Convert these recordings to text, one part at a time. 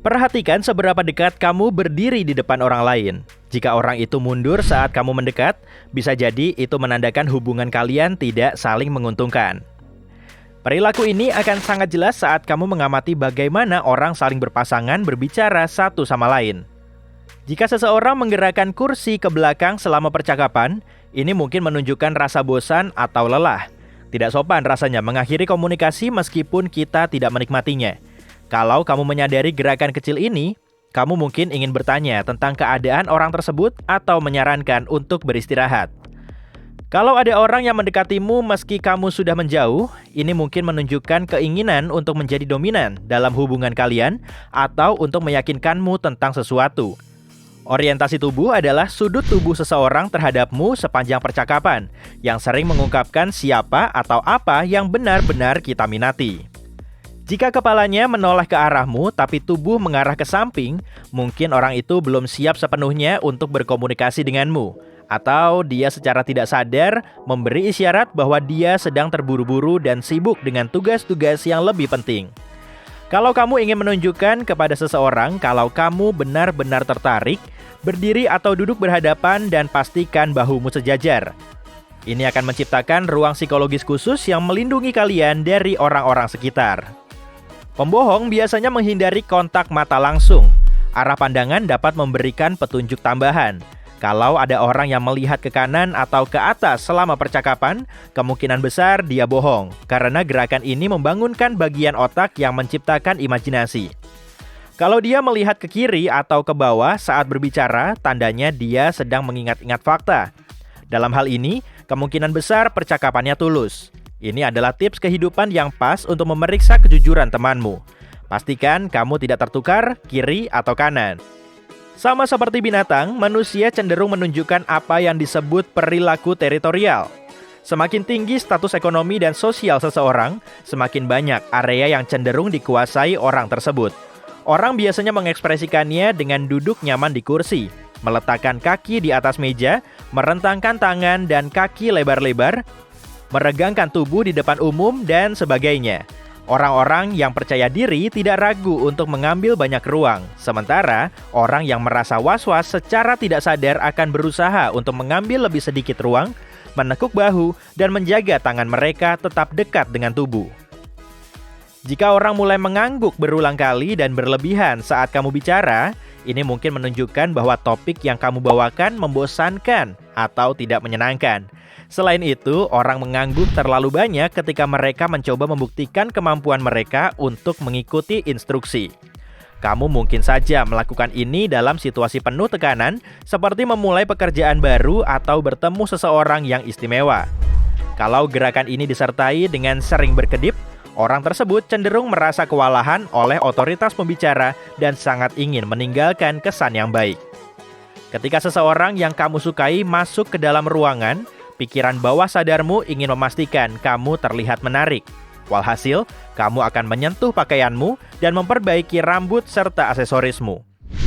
Perhatikan seberapa dekat kamu berdiri di depan orang lain. Jika orang itu mundur saat kamu mendekat, bisa jadi itu menandakan hubungan kalian tidak saling menguntungkan. Perilaku ini akan sangat jelas saat kamu mengamati bagaimana orang saling berpasangan berbicara satu sama lain. Jika seseorang menggerakkan kursi ke belakang selama percakapan, ini mungkin menunjukkan rasa bosan atau lelah. Tidak sopan rasanya mengakhiri komunikasi meskipun kita tidak menikmatinya. Kalau kamu menyadari gerakan kecil ini, kamu mungkin ingin bertanya tentang keadaan orang tersebut atau menyarankan untuk beristirahat. Kalau ada orang yang mendekatimu meski kamu sudah menjauh, ini mungkin menunjukkan keinginan untuk menjadi dominan dalam hubungan kalian atau untuk meyakinkanmu tentang sesuatu. Orientasi tubuh adalah sudut tubuh seseorang terhadapmu sepanjang percakapan, yang sering mengungkapkan siapa atau apa yang benar-benar kita minati. Jika kepalanya menoleh ke arahmu tapi tubuh mengarah ke samping, mungkin orang itu belum siap sepenuhnya untuk berkomunikasi denganmu. Atau dia secara tidak sadar memberi isyarat bahwa dia sedang terburu-buru dan sibuk dengan tugas-tugas yang lebih penting. Kalau kamu ingin menunjukkan kepada seseorang kalau kamu benar-benar tertarik, berdiri atau duduk berhadapan dan pastikan bahumu sejajar. Ini akan menciptakan ruang psikologis khusus yang melindungi kalian dari orang-orang sekitar. Pembohong biasanya menghindari kontak mata langsung. Arah pandangan dapat memberikan petunjuk tambahan. Kalau ada orang yang melihat ke kanan atau ke atas selama percakapan, kemungkinan besar dia bohong, karena gerakan ini membangunkan bagian otak yang menciptakan imajinasi. Kalau dia melihat ke kiri atau ke bawah saat berbicara, tandanya dia sedang mengingat-ingat fakta. Dalam hal ini, kemungkinan besar percakapannya tulus. Ini adalah tips kehidupan yang pas untuk memeriksa kejujuran temanmu. Pastikan kamu tidak tertukar kiri atau kanan. Sama seperti binatang, manusia cenderung menunjukkan apa yang disebut perilaku teritorial. Semakin tinggi status ekonomi dan sosial seseorang, semakin banyak area yang cenderung dikuasai orang tersebut. Orang biasanya mengekspresikannya dengan duduk nyaman di kursi, meletakkan kaki di atas meja, merentangkan tangan dan kaki lebar-lebar, meregangkan tubuh di depan umum, dan sebagainya. Orang-orang yang percaya diri tidak ragu untuk mengambil banyak ruang, sementara orang yang merasa was-was secara tidak sadar akan berusaha untuk mengambil lebih sedikit ruang, menekuk bahu, dan menjaga tangan mereka tetap dekat dengan tubuh. Jika orang mulai mengangguk berulang kali dan berlebihan saat kamu bicara, ini mungkin menunjukkan bahwa topik yang kamu bawakan membosankan atau tidak menyenangkan. Selain itu, orang mengangguk terlalu banyak ketika mereka mencoba membuktikan kemampuan mereka untuk mengikuti instruksi. Kamu mungkin saja melakukan ini dalam situasi penuh tekanan, seperti memulai pekerjaan baru atau bertemu seseorang yang istimewa. Kalau gerakan ini disertai dengan sering berkedip, orang tersebut cenderung merasa kewalahan oleh otoritas pembicara dan sangat ingin meninggalkan kesan yang baik. Ketika seseorang yang kamu sukai masuk ke dalam ruangan, pikiran bawah sadarmu ingin memastikan kamu terlihat menarik. Walhasil, kamu akan menyentuh pakaianmu dan memperbaiki rambut serta aksesorismu.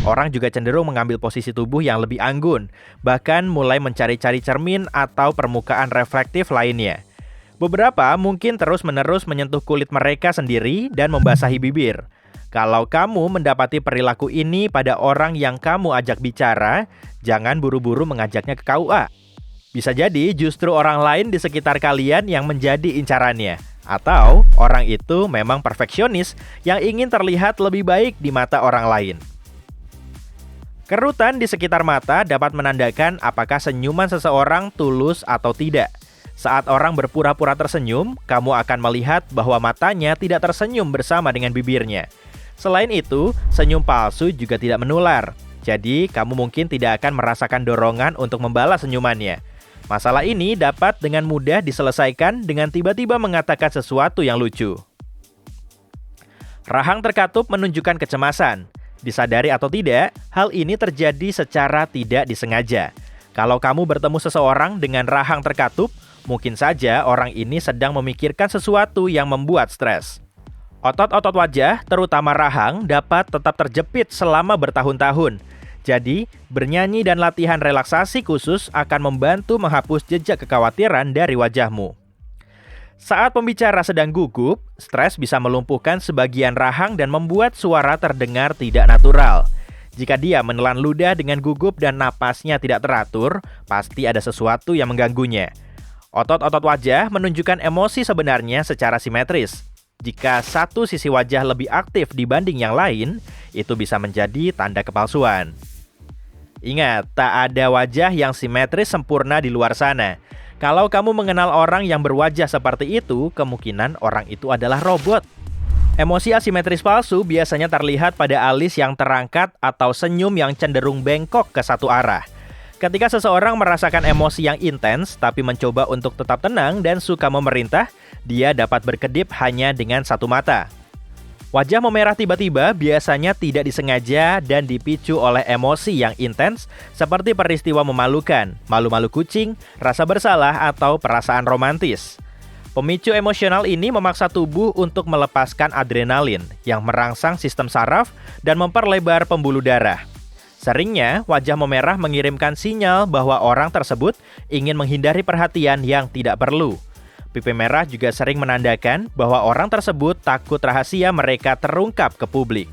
Orang juga cenderung mengambil posisi tubuh yang lebih anggun, bahkan mulai mencari-cari cermin atau permukaan reflektif lainnya. Beberapa mungkin terus-menerus menyentuh kulit mereka sendiri dan membasahi bibir. Kalau kamu mendapati perilaku ini pada orang yang kamu ajak bicara, jangan buru-buru mengajaknya ke KUA. Bisa jadi justru orang lain di sekitar kalian yang menjadi incarannya. Atau orang itu memang perfeksionis yang ingin terlihat lebih baik di mata orang lain. Kerutan di sekitar mata dapat menandakan apakah senyuman seseorang tulus atau tidak. Saat orang berpura-pura tersenyum, kamu akan melihat bahwa matanya tidak tersenyum bersama dengan bibirnya. Selain itu, senyum palsu juga tidak menular. Jadi, kamu mungkin tidak akan merasakan dorongan untuk membalas senyumannya. Masalah ini dapat dengan mudah diselesaikan dengan tiba-tiba mengatakan sesuatu yang lucu. Rahang terkatup menunjukkan kecemasan. Disadari atau tidak, hal ini terjadi secara tidak disengaja. Kalau kamu bertemu seseorang dengan rahang terkatup, mungkin saja orang ini sedang memikirkan sesuatu yang membuat stres. Otot-otot wajah, terutama rahang, dapat tetap terjepit selama bertahun-tahun. Jadi, bernyanyi dan latihan relaksasi khusus akan membantu menghapus jejak kekhawatiran dari wajahmu. Saat pembicara sedang gugup, stres bisa melumpuhkan sebagian rahang dan membuat suara terdengar tidak natural. Jika dia menelan ludah dengan gugup dan napasnya tidak teratur, pasti ada sesuatu yang mengganggunya. Otot-otot wajah menunjukkan emosi sebenarnya secara simetris. Jika satu sisi wajah lebih aktif dibanding yang lain, itu bisa menjadi tanda kepalsuan. Ingat, tak ada wajah yang simetris sempurna di luar sana. Kalau kamu mengenal orang yang berwajah seperti itu, kemungkinan orang itu adalah robot. Emosi asimetris palsu biasanya terlihat pada alis yang terangkat atau senyum yang cenderung bengkok ke satu arah. Ketika seseorang merasakan emosi yang intens tapi mencoba untuk tetap tenang dan suka memerintah, dia dapat berkedip hanya dengan satu mata. Wajah memerah tiba-tiba biasanya tidak disengaja dan dipicu oleh emosi yang intens seperti peristiwa memalukan, malu-malu kucing, rasa bersalah, atau perasaan romantis. Pemicu emosional ini memaksa tubuh untuk melepaskan adrenalin yang merangsang sistem saraf dan memperlebar pembuluh darah. Seringnya, wajah memerah mengirimkan sinyal bahwa orang tersebut ingin menghindari perhatian yang tidak perlu. Pipi merah juga sering menandakan bahwa orang tersebut takut rahasia mereka terungkap ke publik.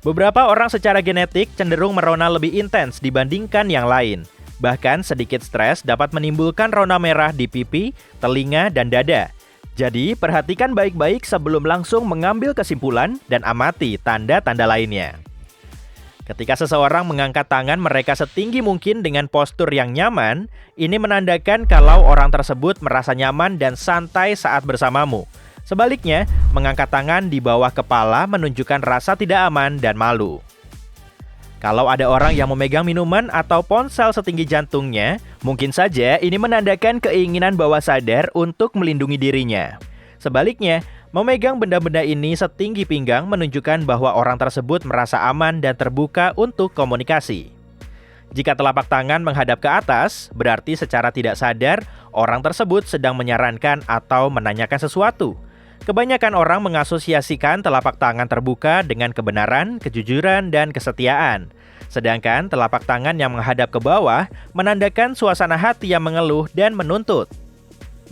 Beberapa orang secara genetik cenderung merona lebih intens dibandingkan yang lain. Bahkan sedikit stres dapat menimbulkan rona merah di pipi, telinga, dan dada. Jadi, perhatikan baik-baik sebelum langsung mengambil kesimpulan dan amati tanda-tanda lainnya. Ketika seseorang mengangkat tangan mereka setinggi mungkin dengan postur yang nyaman, ini menandakan kalau orang tersebut merasa nyaman dan santai saat bersamamu. Sebaliknya, mengangkat tangan di bawah kepala menunjukkan rasa tidak aman dan malu. Kalau ada orang yang memegang minuman atau ponsel setinggi jantungnya, mungkin saja ini menandakan keinginan bawah sadar untuk melindungi dirinya. Sebaliknya, memegang benda-benda ini setinggi pinggang menunjukkan bahwa orang tersebut merasa aman dan terbuka untuk komunikasi. Jika telapak tangan menghadap ke atas, berarti secara tidak sadar orang tersebut sedang menyarankan atau menanyakan sesuatu. Kebanyakan orang mengasosiasikan telapak tangan terbuka dengan kebenaran, kejujuran, dan kesetiaan. Sedangkan telapak tangan yang menghadap ke bawah menandakan suasana hati yang mengeluh dan menuntut.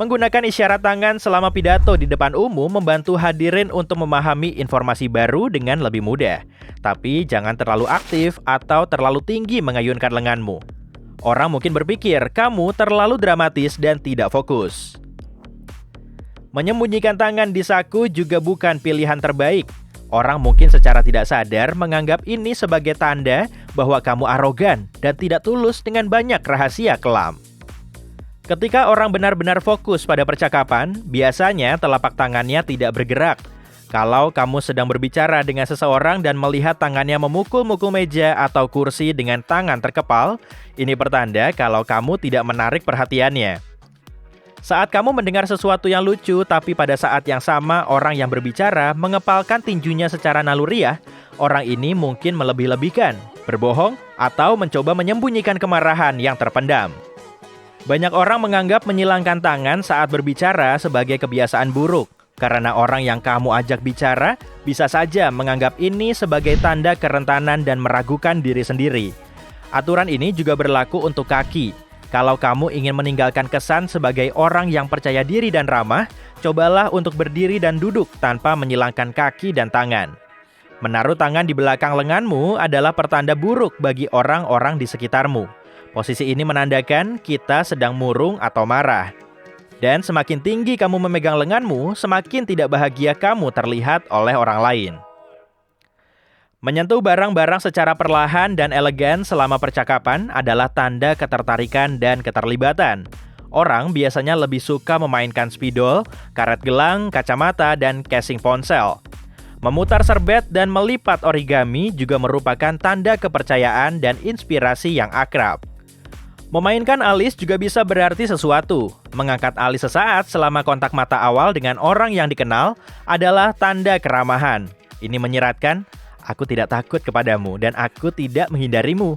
Menggunakan isyarat tangan selama pidato di depan umum membantu hadirin untuk memahami informasi baru dengan lebih mudah. Tapi jangan terlalu aktif atau terlalu tinggi mengayunkan lenganmu. Orang mungkin berpikir kamu terlalu dramatis dan tidak fokus. Menyembunyikan tangan di saku juga bukan pilihan terbaik. Orang mungkin secara tidak sadar menganggap ini sebagai tanda bahwa kamu arogan dan tidak tulus dengan banyak rahasia kelam. Ketika orang benar-benar fokus pada percakapan, biasanya telapak tangannya tidak bergerak. Kalau kamu sedang berbicara dengan seseorang dan melihat tangannya memukul-mukul meja atau kursi dengan tangan terkepal, ini pertanda kalau kamu tidak menarik perhatiannya. Saat kamu mendengar sesuatu yang lucu, tapi pada saat yang sama orang yang berbicara mengepalkan tinjunya secara naluriah, orang ini mungkin melebih-lebihkan, berbohong, atau mencoba menyembunyikan kemarahan yang terpendam. Banyak orang menganggap menyilangkan tangan saat berbicara sebagai kebiasaan buruk, karena orang yang kamu ajak bicara bisa saja menganggap ini sebagai tanda kerentanan dan meragukan diri sendiri. Aturan ini juga berlaku untuk kaki. Kalau kamu ingin meninggalkan kesan sebagai orang yang percaya diri dan ramah, cobalah untuk berdiri dan duduk tanpa menyilangkan kaki dan tangan. Menaruh tangan di belakang lenganmu adalah pertanda buruk bagi orang-orang di sekitarmu. Posisi ini menandakan kita sedang murung atau marah. Dan semakin tinggi kamu memegang lenganmu, semakin tidak bahagia kamu terlihat oleh orang lain. Menyentuh barang-barang secara perlahan dan elegan selama percakapan adalah tanda ketertarikan dan keterlibatan. Orang biasanya lebih suka memainkan spidol, karet gelang, kacamata, dan casing ponsel. Memutar serbet dan melipat origami juga merupakan tanda kepercayaan dan inspirasi yang akrab. Memainkan alis juga bisa berarti sesuatu. Mengangkat alis sesaat selama kontak mata awal dengan orang yang dikenal adalah tanda keramahan. Ini menyiratkan, aku tidak takut kepadamu dan aku tidak menghindarimu.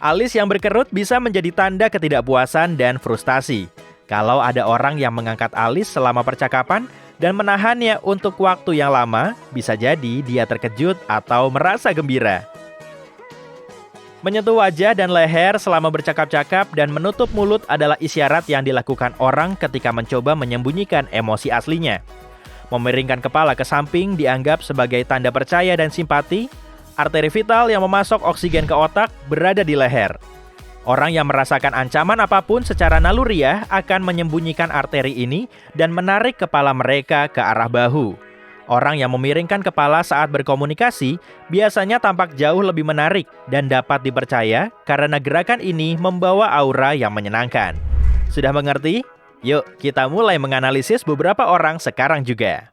Alis yang berkerut bisa menjadi tanda ketidakpuasan dan frustasi. Kalau ada orang yang mengangkat alis selama percakapan dan menahannya untuk waktu yang lama, bisa jadi dia terkejut atau merasa gembira. Menyentuh wajah dan leher selama bercakap-cakap dan menutup mulut adalah isyarat yang dilakukan orang ketika mencoba menyembunyikan emosi aslinya. Memiringkan kepala ke samping dianggap sebagai tanda percaya dan simpati. Arteri vital yang memasok oksigen ke otak berada di leher. Orang yang merasakan ancaman apapun secara naluriah akan menyembunyikan arteri ini dan menarik kepala mereka ke arah bahu. Orang yang memiringkan kepala saat berkomunikasi biasanya tampak jauh lebih menarik dan dapat dipercaya karena gerakan ini membawa aura yang menyenangkan. Sudah mengerti? Yuk, kita mulai menganalisis beberapa orang sekarang juga.